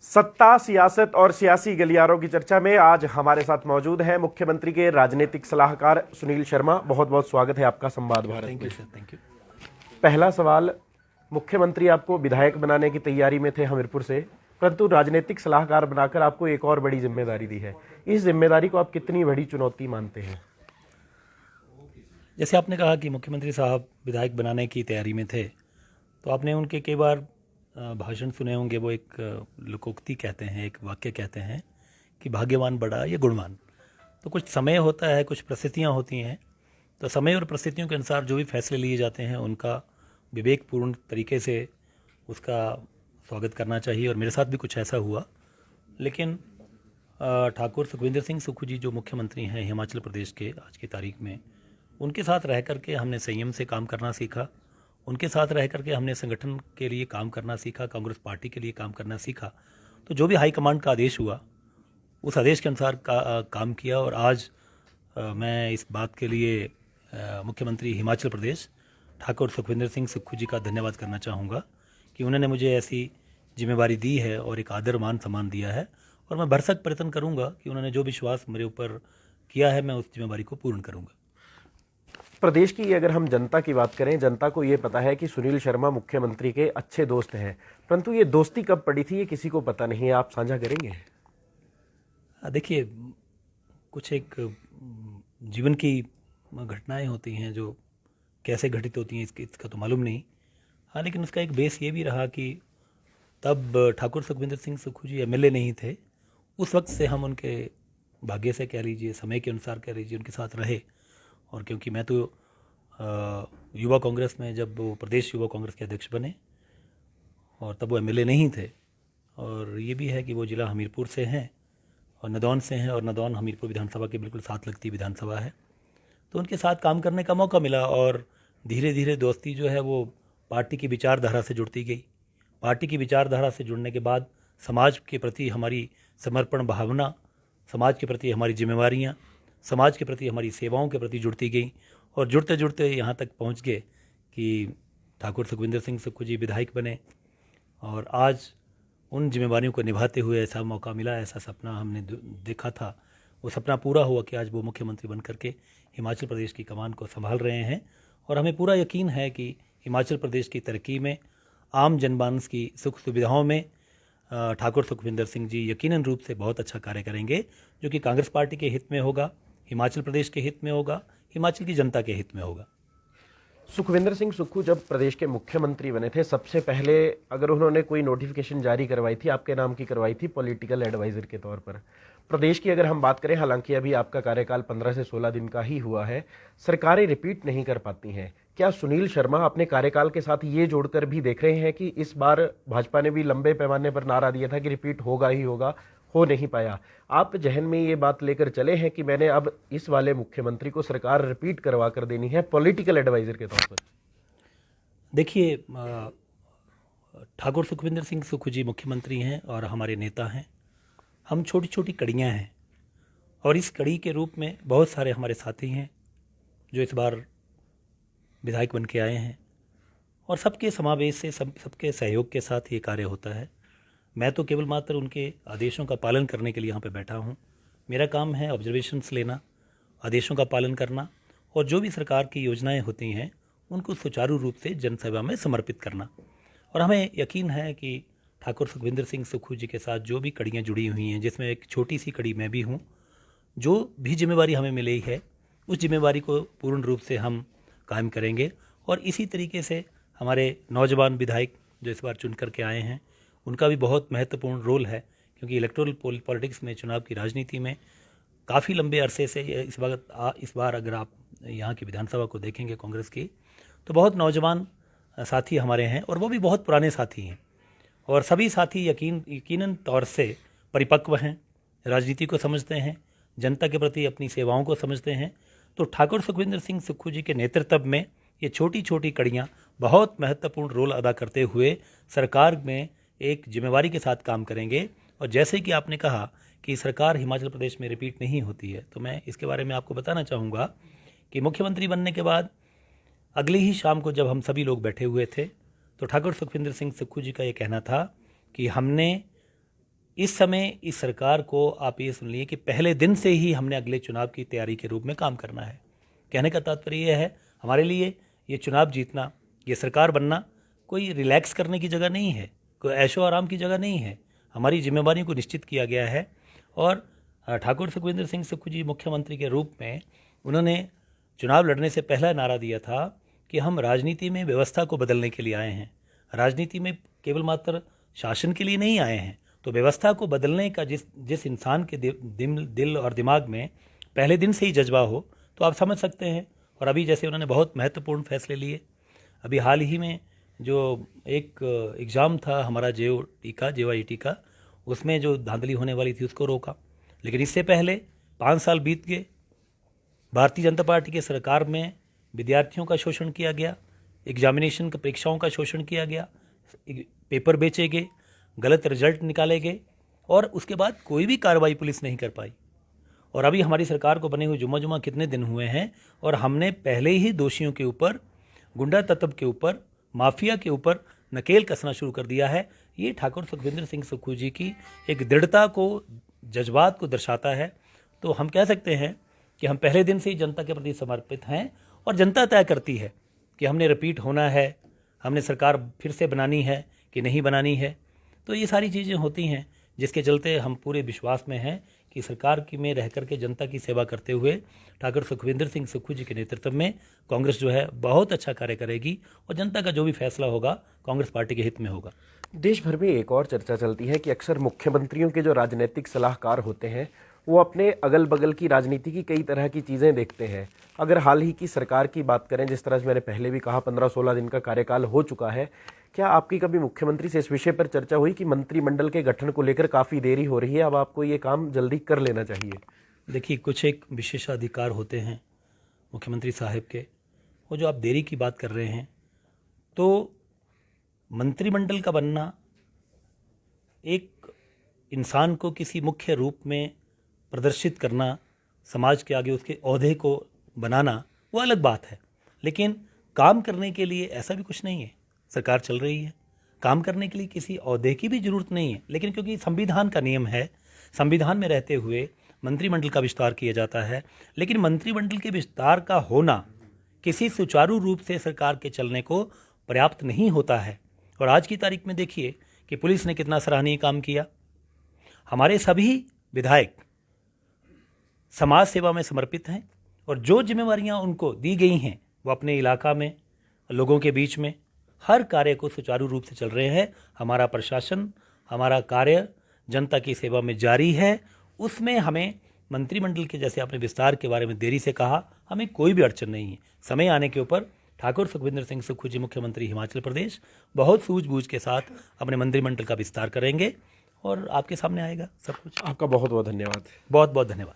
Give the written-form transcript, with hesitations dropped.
सत्ता, सियासत और सियासी गलियारों की चर्चा में आज हमारे साथ मौजूद हैं मुख्यमंत्री के राजनीतिक सलाहकार सुनील शर्मा। बहुत बहुत स्वागत है आपका संवाद भारत में। Thank you sir, thank you. पहला सवाल, मुख्यमंत्री आपको विधायक बनाने की तैयारी में थे हमीरपुर से, परंतु राजनीतिक सलाहकार बनाकर आपको एक और बड़ी जिम्मेदारी दी है। इस जिम्मेदारी को आप कितनी बड़ी चुनौती मानते हैं? जैसे आपने कहा कि मुख्यमंत्री साहब विधायक बनाने की तैयारी में थे, तो आपने उनके कई बार भाषण सुने होंगे। वो एक लोकोक्ति कहते हैं, एक वाक्य कहते हैं कि भाग्यवान बड़ा या गुणवान। तो कुछ समय होता है, कुछ परिस्थितियाँ होती हैं, तो समय और परिस्थितियों के अनुसार जो भी फैसले लिए जाते हैं उनका विवेकपूर्ण तरीके से उसका स्वागत करना चाहिए। और मेरे साथ भी कुछ ऐसा हुआ। लेकिन ठाकुर सुखविंदर सिंह सुक्खू जी जो मुख्यमंत्री हैं हिमाचल प्रदेश के आज की तारीख में, उनके साथ रह करके हमने संयम से काम करना सीखा। उनके साथ रह करके हमने संगठन के लिए काम करना सीखा, कांग्रेस पार्टी के लिए काम करना सीखा। तो जो भी हाईकमांड का आदेश हुआ उस आदेश के अनुसार काम किया। और आज मैं इस बात के लिए मुख्यमंत्री हिमाचल प्रदेश ठाकुर सुखविंदर सिंह सुक्खू जी का धन्यवाद करना चाहूँगा कि उन्होंने मुझे ऐसी जिम्मेवारी दी है और एक आदर मान सम्मान दिया है। और मैं भरसक प्रयत्न करूँगा कि उन्होंने जो विश्वास मेरे ऊपर किया है मैं उस जिम्मेवारी को पूर्ण करूँगा। प्रदेश की अगर हम जनता की बात करें, जनता को ये पता है कि सुनील शर्मा मुख्यमंत्री के अच्छे दोस्त हैं, परंतु ये दोस्ती कब पड़ी थी ये किसी को पता नहीं है। आप साझा करेंगे? देखिए, कुछ एक जीवन की घटनाएं होती हैं जो कैसे घटित होती हैं इसका तो मालूम नहीं। हाँ, लेकिन उसका एक बेस ये भी रहा कि तब ठाकुर सुखविंदर सिंह सुक्खू जी एमएलए नहीं थे। उस वक्त से हम उनके भाग्य से कह लीजिए, समय के अनुसार कह लीजिए, उनके साथ रहे। और क्योंकि मैं तो युवा कांग्रेस में, जब वो प्रदेश युवा कांग्रेस के अध्यक्ष बने और तब वो एमएलए नहीं थे। और ये भी है कि वो ज़िला हमीरपुर से हैं और नदौन से हैं, और नदौन हमीरपुर विधानसभा के बिल्कुल साथ लगती विधानसभा है। तो उनके साथ काम करने का मौका मिला और धीरे धीरे दोस्ती जो है वो पार्टी की विचारधारा से जुड़ती गई। पार्टी की विचारधारा से जुड़ने के बाद समाज के प्रति हमारी समर्पण भावना, समाज के प्रति हमारी जिम्मेवारियाँ, समाज के प्रति हमारी सेवाओं के प्रति जुड़ती गई। और जुड़ते जुड़ते यहाँ तक पहुँच गए कि ठाकुर सुखविंदर सिंह सुक्खू जी विधायक बने। और आज उन जिम्मेवारियों को निभाते हुए ऐसा मौका मिला, ऐसा सपना हमने देखा था, वो सपना पूरा हुआ कि आज वो मुख्यमंत्री बन करके हिमाचल प्रदेश की कमान को संभाल रहे हैं। और हमें पूरा यकीन है कि हिमाचल प्रदेश की तरक्की में, आम जनमानस की सुख सुविधाओं में ठाकुर सुखविंदर सिंह जी यकीनन रूप से बहुत अच्छा कार्य करेंगे, जो कि कांग्रेस पार्टी के हित में होगा, हिमाचल प्रदेश के हित में होगा, हिमाचल की जनता के हित में होगा। सुखविंदर सिंह सुक्खू जब प्रदेश के मुख्यमंत्री बने थे, सबसे पहले अगर उन्होंने कोई नोटिफिकेशन जारी करवाई थी, आपके नाम की करवाई थी पॉलिटिकल एडवाइजर के तौर पर। प्रदेश की अगर हम बात करें, हालांकि अभी आपका कार्यकाल 15 से 16 दिन का ही हुआ है, सरकारें रिपीट नहीं कर पाती हैं। क्या सुनील शर्मा अपने कार्यकाल के साथ ये जोड़कर भी देख रहे हैं कि इस बार भाजपा ने भी लंबे पैमाने पर नारा दिया था कि रिपीट होगा ही होगा, हो नहीं पाया? आप जहन में ये बात लेकर चले हैं कि मैंने अब इस वाले मुख्यमंत्री को सरकार रिपीट करवा कर देनी है पॉलिटिकल एडवाइजर के तौर पर? देखिए, ठाकुर सुखविंदर सिंह सुक्खू जी मुख्यमंत्री हैं और हमारे नेता हैं। हम छोटी छोटी कड़ियाँ हैं और इस कड़ी के रूप में बहुत सारे हमारे साथी हैं जो इस बार विधायक बन के आए हैं। और सबके समावेश से, सबके सहयोग के साथ ये कार्य होता है। मैं तो केवल मात्र उनके आदेशों का पालन करने के लिए यहाँ पे बैठा हूँ। मेरा काम है ऑब्जर्वेशंस लेना, आदेशों का पालन करना और जो भी सरकार की योजनाएं होती हैं उनको सुचारू रूप से जनसेवा में समर्पित करना। और हमें यकीन है कि ठाकुर सुखविंदर सिंह सुक्खू जी के साथ जो भी कड़ियाँ जुड़ी हुई हैं, जिसमें एक छोटी सी कड़ी मैं भी हूँ, जो भी जिम्मेवारी हमें मिली है उस जिम्मेवारी को पूर्ण रूप से हम कायम करेंगे। और इसी तरीके से हमारे नौजवान विधायक जो इस बार चुन करके आए हैं उनका भी बहुत महत्वपूर्ण रोल है, क्योंकि इलेक्टोरल पॉलिटिक्स में, चुनाव की राजनीति में काफ़ी लंबे अरसे से इस बार अगर आप यहाँ की विधानसभा को देखेंगे कांग्रेस की, तो बहुत नौजवान साथी हमारे हैं और वो भी बहुत पुराने साथी हैं। और सभी साथी यकीनन तौर से परिपक्व हैं, राजनीति को समझते हैं, जनता के प्रति अपनी सेवाओं को समझते हैं। तो ठाकुर सुखविंदर सिंह सुक्खू जी के नेतृत्व में ये छोटी छोटी कड़ियाँ बहुत महत्वपूर्ण रोल अदा करते हुए सरकार में एक जिम्मेवारी के साथ काम करेंगे। और जैसे कि आपने कहा कि सरकार हिमाचल प्रदेश में रिपीट नहीं होती है, तो मैं इसके बारे में आपको बताना चाहूँगा कि मुख्यमंत्री बनने के बाद अगली ही शाम को जब हम सभी लोग बैठे हुए थे, तो ठाकुर सुखविंदर सिंह सुक्खू जी का ये कहना था कि हमने इस समय इस सरकार को आप ये सुन लिए कि पहले दिन से ही हमने अगले चुनाव की तैयारी के रूप में काम करना है। कहने का तात्पर्य यह है, हमारे लिए ये चुनाव जीतना, ये सरकार बनना कोई रिलैक्स करने की जगह नहीं है, कोई ऐशो आराम की जगह नहीं है। हमारी जिम्मेवारियों को निश्चित किया गया है और ठाकुर सुखविंदर सिंह सुक्खू जी मुख्यमंत्री के रूप में उन्होंने चुनाव लड़ने से पहला नारा दिया था कि हम राजनीति में व्यवस्था को बदलने के लिए आए हैं, राजनीति में केवल मात्र शासन के लिए नहीं आए हैं। तो व्यवस्था को बदलने का जिस इंसान के दिल और दिमाग में पहले दिन से ही जज्बा हो तो आप समझ सकते हैं। और अभी जैसे उन्होंने बहुत महत्वपूर्ण फैसले लिए, अभी हाल ही में जो एक एग्ज़ाम था हमारा JOIT का, उसमें जो धांधली होने वाली थी उसको रोका। लेकिन इससे पहले 5 साल बीत गए, भारतीय जनता पार्टी के सरकार में विद्यार्थियों का शोषण किया गया, एग्जामिनेशन का परीक्षाओं का शोषण किया गया, पेपर बेचे गए, गलत रिजल्ट निकाले गए और उसके बाद कोई भी कार्रवाई पुलिस नहीं कर पाई। और अभी हमारी सरकार को बने हुए जुम्मा कितने दिन हुए हैं और हमने पहले ही दोषियों के ऊपर, गुंडा तत्व के ऊपर, माफिया के ऊपर नकेल कसना शुरू कर दिया है। ये ठाकुर सुखविंदर सिंह सुक्खू जी की एक दृढ़ता को, जज्बात को दर्शाता है। तो हम कह सकते हैं कि हम पहले दिन से ही जनता के प्रति समर्पित हैं और जनता तय करती है कि हमने रिपीट होना है, हमने सरकार फिर से बनानी है कि नहीं बनानी है। तो ये सारी चीज़ें होती हैं जिसके चलते हम पूरे विश्वास में हैं कि सरकार की में रह करके जनता की सेवा करते हुए ठाकुर सुखविंदर सिंह सुक्खू जी के नेतृत्व में कांग्रेस जो है बहुत अच्छा कार्य करेगी और जनता का जो भी फैसला होगा कांग्रेस पार्टी के हित में होगा। देश भर में एक और चर्चा चलती है कि अक्सर मुख्यमंत्रियों के जो राजनीतिक सलाहकार होते हैं वो अपने अगल बगल की राजनीति की कई तरह की चीज़ें देखते हैं। अगर हाल ही की सरकार की बात करें, जिस तरह से मैंने पहले भी कहा 15-16 दिन का कार्यकाल हो चुका है, क्या आपकी कभी मुख्यमंत्री से इस विषय पर चर्चा हुई कि मंत्रिमंडल के गठन को लेकर काफ़ी देरी हो रही है, अब आपको ये काम जल्दी कर लेना चाहिए? देखिए, कुछ एक विशेषाधिकार होते हैं मुख्यमंत्री साहब के, वो जो आप देरी की बात कर रहे हैं, तो मंत्रिमंडल का बनना, एक इंसान को किसी मुख्य रूप में प्रदर्शित करना, समाज के आगे उसके ओहदे को बनाना, वो अलग बात है। लेकिन काम करने के लिए ऐसा भी कुछ नहीं है। सरकार चल रही है, काम करने के लिए किसी ओहदे की भी जरूरत नहीं है। लेकिन क्योंकि संविधान का नियम है, संविधान में रहते हुए मंत्रिमंडल का विस्तार किया जाता है। लेकिन मंत्रिमंडल के विस्तार का होना किसी सुचारू रूप से सरकार के चलने को पर्याप्त नहीं होता है। और आज की तारीख में देखिए कि पुलिस ने कितना सराहनीय काम किया। हमारे सभी विधायक समाज सेवा में समर्पित हैं और जो जिम्मेवारियां उनको दी गई हैं वो अपने इलाका में, लोगों के बीच में हर कार्य को सुचारू रूप से चल रहे हैं। हमारा प्रशासन, हमारा कार्य जनता की सेवा में जारी है। उसमें हमें मंत्रिमंडल के, जैसे आपने विस्तार के बारे में देरी से कहा, हमें कोई भी अड़चन नहीं है। समय आने के ऊपर ठाकुर सुखविंदर सिंह सुक्खू जी मुख्यमंत्री हिमाचल प्रदेश बहुत सूझबूझ के साथ अपने मंत्रिमंडल का विस्तार करेंगे और आपके सामने आएगा सब कुछ। आपका बहुत बहुत धन्यवाद। बहुत बहुत धन्यवाद।